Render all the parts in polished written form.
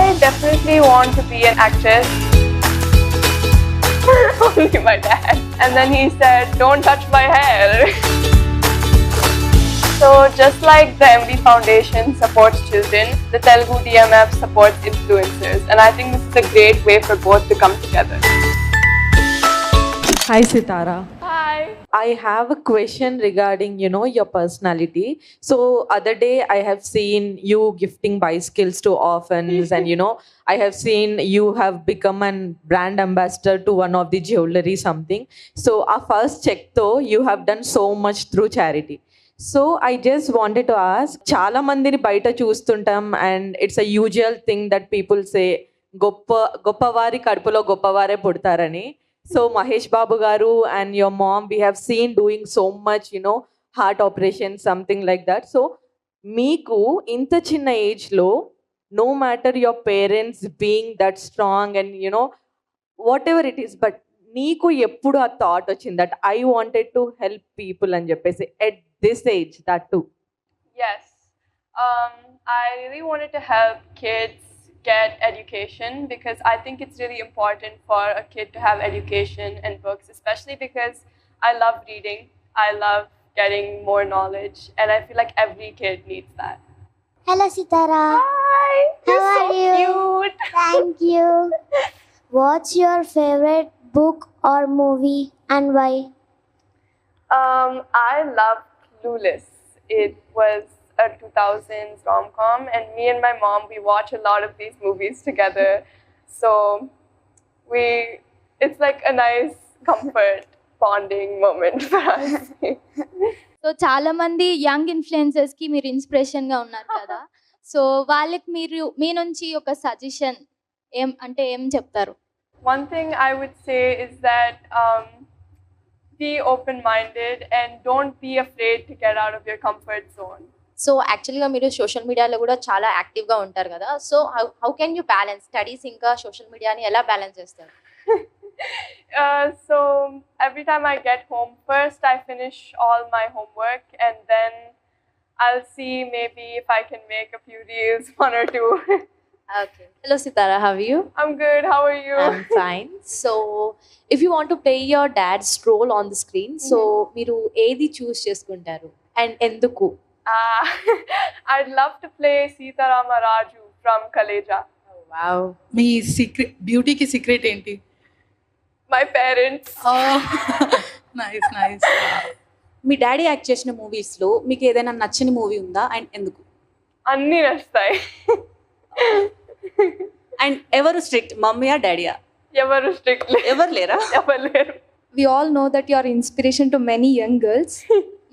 I definitely want to be an actress. Only my dad. And then he said, don't touch my hair. So just like the MD Foundation supports children, the Telugu DMF supports influencers. And I think this is a great way for both to come together. Hi, Sitara. Hi. I have a question regarding, your personality. So other day I have seen you gifting bicycles to orphans and, I have seen you have become an brand ambassador to one of the jewelry something. So our first check though, you have done so much through charity. So I just wanted to ask, చాలా మందిని బయట చూస్తుంటాం and it's a usual thing that people say గొప్పవారి కడుపులో గొప్పవారే పుడతారని. So Mahesh Babu garu and your mom, we have seen doing so much, heart operation, something like that. So meeku inta chinna age lo, no matter your parents being that strong and whatever it is, but నీకు ఎప్పుడు ఆ thought వచ్చింది that I wanted to help people అని చెప్పేసి at this age that too? Yes. I really wanted to help kids get education because I think it's really important for a kid to have education and books, especially because I love reading. I love getting more knowledge, and I feel like every kid needs that. Hello, Sitara. Hi! How You're are so you? cute! Thank you. What's your favorite book or movie and why? I love Clueless. It was a 2000s rom-com, and me and my mom, we watch a lot of these movies together. So it's like a nice comfort bonding moment for us. So చాలా మంది young influencers కి మీరు inspiration గా ఉన్నారు కదా, so వాళ్ళకి మీరు మీ నుంచి ఒక సజెషన్ ఏం చెప్తారు? One thing I would say is that be open-minded and don't be afraid to get out of your comfort zone. So యాక్చువల్గా మీరు సోషల్ మీడియాలో కూడా చాలా యాక్టివ్గా ఉంటారు కదా, so how can you balance studies ఇంకా సోషల్ మీడియాని ఎలా బ్యాలెన్స్ చేస్తారు? So every time I get home, first I finish all my homework and then I'll see maybe if I can make a few reels, one or two. Okay. Hello Sitara, how are you? I'm good, how are you? I'm fine. So if you want to play your dad's role on the screen, so మీరు ఏది చూస్ చేసుకుంటారు and ఎందుకు? I'd love to play Sita Rama Raju from Kaleja. Oh, wow. మీ secret బ్యూటీకి secret ఏంటి? My parents. Nice nice. మీ daddy act చేసిన మూవీస్లో మీకు ఏదైనా నచ్చని మూవీ ఉందా అండ్ ఎందుకు? అన్నీ నచ్చుతాయి. అండ్ ఎవరు స్ట్రిక్ట్, మమ్మీయా డాడీయా? ఎవరు స్ట్రిక్ట్ ఎవరు లేరా? ఎవరు లేరు. We all know that you are inspiration to many young girls.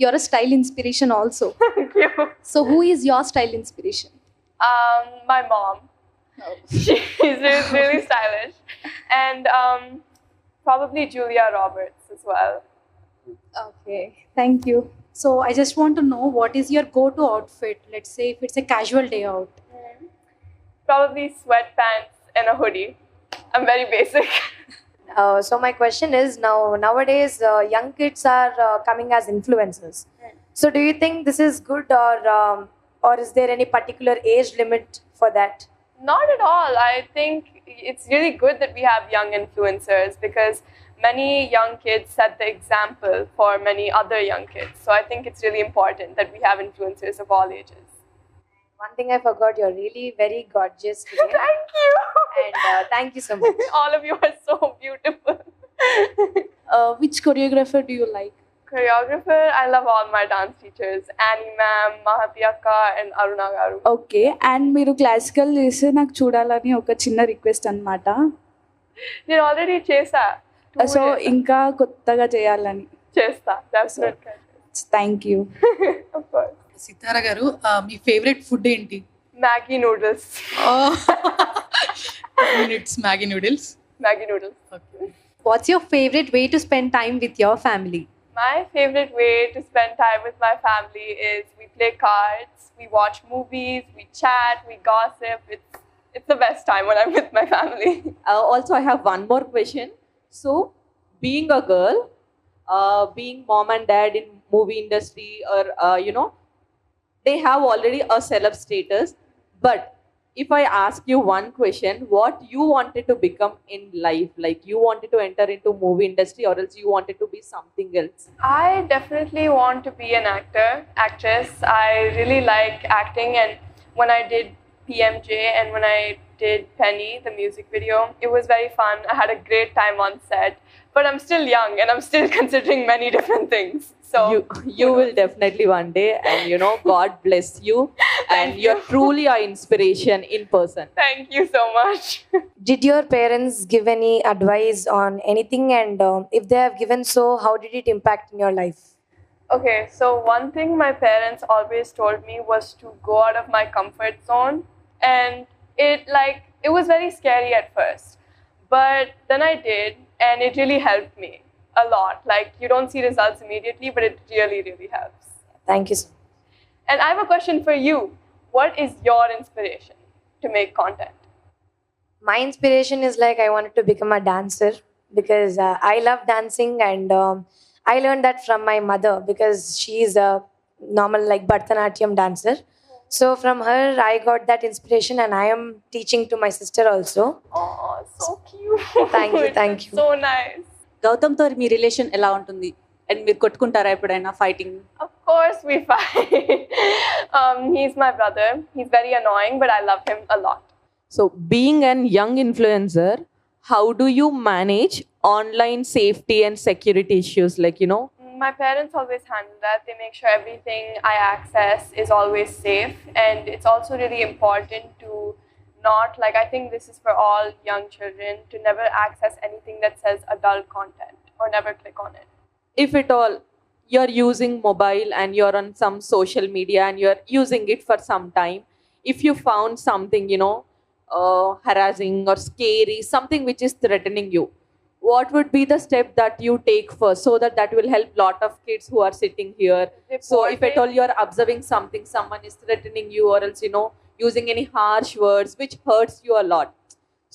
You are a style inspiration also. Thank you. So who is your style inspiration? My mom. Oh. She's really stylish. And probably Julia Roberts as well. Okay, thank you. So I just want to know what is your go to outfit, let's say if it's a casual day out. Probably sweatpants and a hoodie. I'm very basic. So my question is, nowadays young kids are coming as influencers. So do you think this is good, or is there any particular age limit for that? Not at all. I think it's really good that we have young influencers because many young kids set the example for many other young kids. So I think it's really important that we have influencers of all ages. One thing I forgot, you're really very gorgeous today. Thank you. And thank you so much. All of you are so beautiful. Which choreographer do you like? Choreographer, I love all my dance teachers. Annie ma'am, Mahati akka and Aruna garu. Okay, and మీరు classical చేస్తే నాకు చూడాలని ఒక చిన్న request అన్నమాట. నేను already చేసా. So ఇంకా కొత్తగా చేయాలని. చేస్తా, definitely. Thank you. Of course. సితారా గారు, మీ ఫేవరెట్ ఫుడ్ ఏంటి? Maggi noodles. It's Maggi noodles. Maggi noodles. Okay. What's your favorite way to spend time with your family? My favorite way to spend time with my family is we play cards, we watch movies, we chat, we gossip. It's the best time when I'm with my family. Also, I have one more question. So, being a girl, being mom and dad in movie industry, or they have already a celeb status, but if I ask you one question, what you wanted to become in life, like you wanted to enter into movie industry or else you wanted to be something else? I definitely want to be an actress. I really like acting, and when I did PMJ and when I did Penny, the music video, it was very fun. I had a great time on set, but I'm still young and I'm still considering many different things. So You will definitely one day, and God bless you, and you're truly our inspiration in person. thank you so much. Did your parents give any advice on anything? And if they have given so, how did it impact in your life? Okay, so one thing my parents always told me was to go out of my comfort zone, and it was very scary at first, but then I did, and it really helped me a lot. Like, you don't see results immediately, but it really, really helps. Thank you so much. And I have a question for you. What is your inspiration to make content? My inspiration is like I wanted to become a dancer because I love dancing, and I learned that from my mother because she's a normal like Bharatanatyam dancer. So from her I got that inspiration, and I am teaching to my sister also. Oh, so cute. Thank you. So nice. గౌతమ్తో మీ relation ఎలా ఉంటుంది and మీరు కొట్టుకుంటారా ఎప్పుడైనా fighting? Of course we fight. He's my brother. He's very annoying, but I love him a lot. So, being an young influencer, how do you manage online safety and security issues? My parents always handle that. They make sure everything I access is always safe, and it's also really important to not, like, I think this is for all young children, to never access anything that says adult content or never click on it. If at all you're using mobile and you're on some social media and you're using it for some time, if you found something harassing or scary, something which is threatening you, what would be the step that you take first, so that will help lot of kids who are sitting here? So if at all you're observing something, someone is threatening you, or else using any harsh words which hurts you a lot,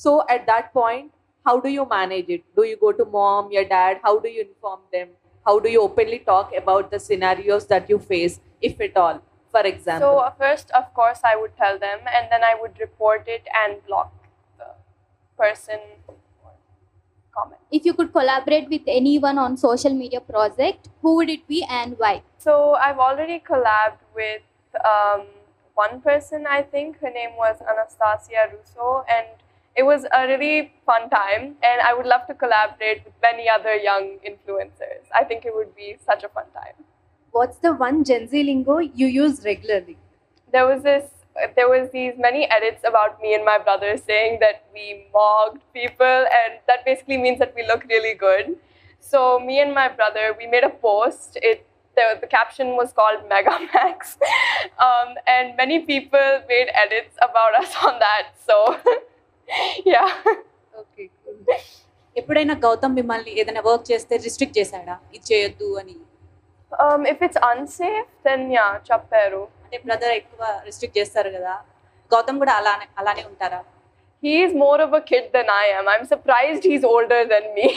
so at that point, how do you manage it? Do you go to mom, your dad? How do you inform them? How do you openly talk about the scenarios that you face, if at all, for example? So first, of course, I would tell them, and then I would report it and block the person or comment. If you could collaborate with anyone on social media project, who would it be and why? So I've already collabed with one person, I think. Her name was Anastasia Russo, and it was a really fun time, and I would love to collaborate with many other young influencers. I think it would be such a fun time. What's the one Gen Z lingo you use regularly? There was these many edits about me and my brother saying that we mocked people, and that basically means that we look really good. So me and my brother, we made a post. The caption was called Megamax, and many people made edits about us on that. So yeah. Okay, ఎప్పుడైనా గౌతమ్ మిమ్మల్ని ఏదైనా work చేస్తే restrict చేశాడా, ఇది చేయొద్దు అని? If it's unsafe, then yeah, chapperu. అంటే brother ఎక్కువ రిస్ట్రిక్ట్ చేస్తారు కదా, గౌతమ్ కూడా అలానే ఉంటారా? He is more of a kid than I am. I'm surprised he's older than me.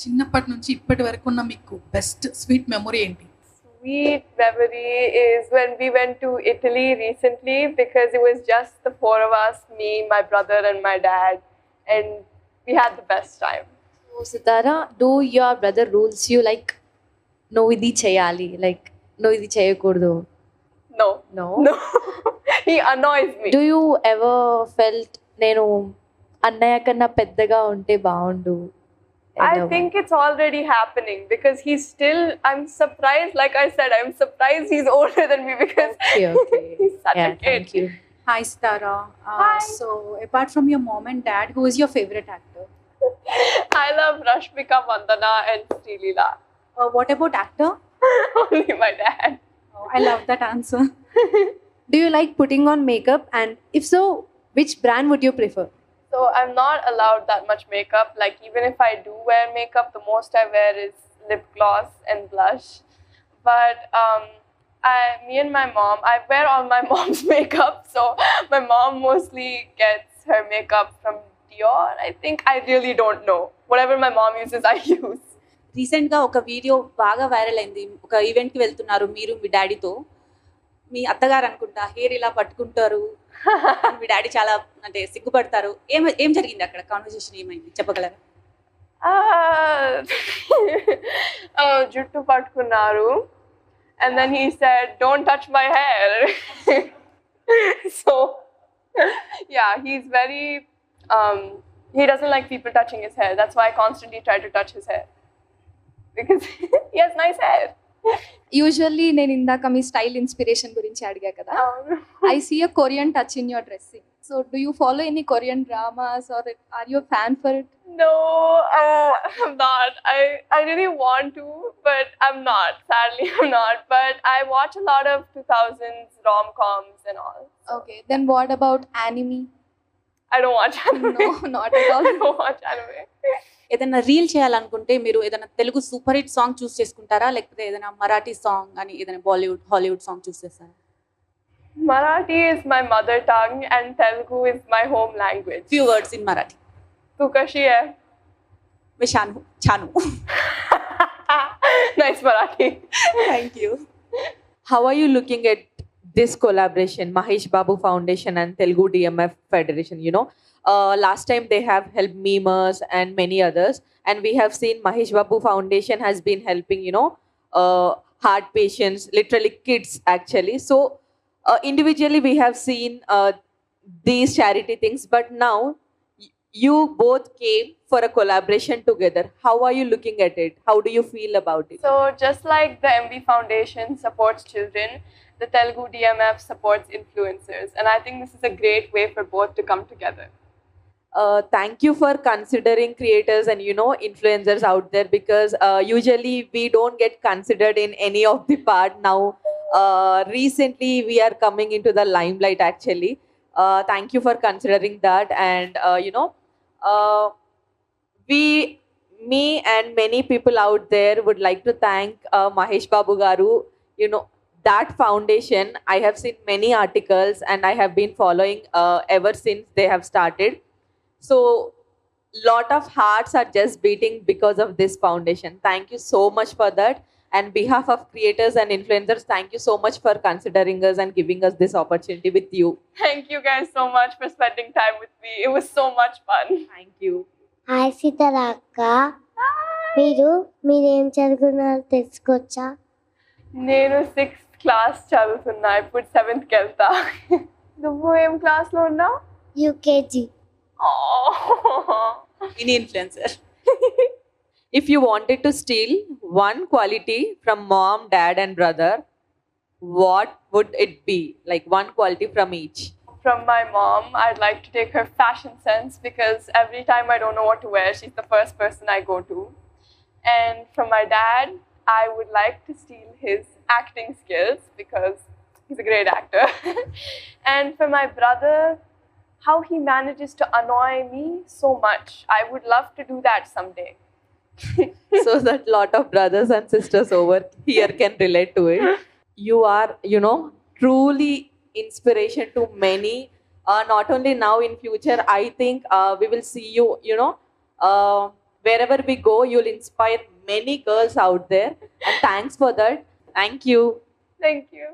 చిన్నప్పటి నుంచి ఇప్పటి వరకు ఉన్న మీకు బెస్ట్ స్వీట్ మెమొరీ ఏంటి? Sweet memory is when we went to Italy recently, because it was just the four of us, me, my brother and my dad, and we had the best time. So Sitara, do your brother rules you like no idi cheyali, like no idi cheyakurdu? No. No. He annoys me. Do you ever felt నేను అన్నయ్య కన్నా పెద్దగా ఉంటే బాగుండు? I think it's already happening, because I'm surprised, like I said, I'm surprised he's older than me, because Okay. he's such Yeah, a kid. thank you. Hi, Sitara. Hi. So, apart from your mom and dad, who is your favorite actor? I love Rashmika Mandana and Srilila. What about actor? Only my dad. Oh, I love that answer. Do you like putting on makeup, and if so, which brand would you prefer? So I'm not allowed that much makeup. Like, even if I do wear makeup, the most I wear is lip gloss and blush. But me and my mom, I wear all my mom's makeup. So my mom mostly gets her makeup from Dior. I think, I really don't know. Whatever my mom uses, I use. రీసెంట్గా ఒక video బాగా viral అయింది. ఒక ఈవెంట్కి వెళ్తున్నారు మీరు మీ డాడీతో. మీ అత్తగారు అనుకుంటా హెయిర్ ఇలా పట్టుకుంటారు మీ డాడీ చాలా అంటే సిగ్గుపడతారు. ఏం జరిగింది అక్కడ? కాన్వర్సేషన్ ఏమైంది చెప్పగలరా? జుట్టు పట్టుకున్నారు and then he said don't touch my hair. So yeah, he's very he doesn't like people touching his hair. That's why I constantly try to touch his hair because he has nice hair. Usually నేను ఇందాక మీ style inspiration గురించి అడిగా కదా. I see a Korean touch in your dressing. So do you follow any Korean dramas or are you fan for it? No, I'm not. I really want to, but I'm not. Sadly, I'm not. But I watch a lot of 2000s rom-coms and all. Okay, then what about anime? I don't watch anime. No, not at all. I don't watch anime. ఏదైనా reel చేయాలనుకుంటే మీరు ఏదైనా Telugu super hit song చూస్ చేసుకుంటారా, లేకపోతే ఏదైనా Marathi song అని ఏదైనా Hollywood song చూస్ చేస్తారా? Marathi is my mother tongue and Telugu is my home language. Few words in Marathi. Tu kashi hai? मैं छानू. Nice Marathi. Thank you. How are you looking at this collaboration, Mahesh Babu Foundation and Telugu DMF Federation? Last time they have helped memers and many others, and we have seen Mahesh Babu Foundation has been helping, heart patients, literally kids actually. So individually we have seen these charity things, but now you both came for a collaboration together. How are you looking at it? How do you feel about it? So just like the MB Foundation supports children, the Telugu DMF supports influencers, and I think this is a great way for both to come together. Thank you for considering creators and influencers out there, because usually we don't get considered in any of the part. Now recently we are coming into the limelight actually. Thank you for considering that, and me and many people out there would like to thank Mahesh Babu Garu. That foundation, I have seen many articles and I have been following ever since they have started. So lot of hearts are just beating because of this foundation. Thank you so much for that. And behalf of creators and influencers, thank you so much for considering us and giving us this opportunity with you. Thank you guys so much for spending time with me. It was so much fun. Thank you. Hi Sithara అక్క, మీరేం చదువుకున్నారో తెలుసుకోవచ్చా? నేను 6th class చదువుతున్నా, ఇప్పుడు 7th కి వెళ్తా. నువ్వు ఏం క్లాస్ లో ఉన్నావు? UKG. Mini influencer. If you wanted to steal one quality from mom, dad and brother, what would it be? Like one quality from each. From my mom, I'd like to take her fashion sense, because every time I don't know what to wear, she's the first person I go to. And from my dad, I would like to steal his acting skills, because he's a great actor. And for my brother, how he manages to annoy me so much. I would love to do that someday. So that lot of brothers and sisters over here can relate to it. You are, truly inspiration to many. Not only now, in future, I think we will see you, wherever we go, you'll inspire many girls out there. And thanks for that. Thank you. Thank you.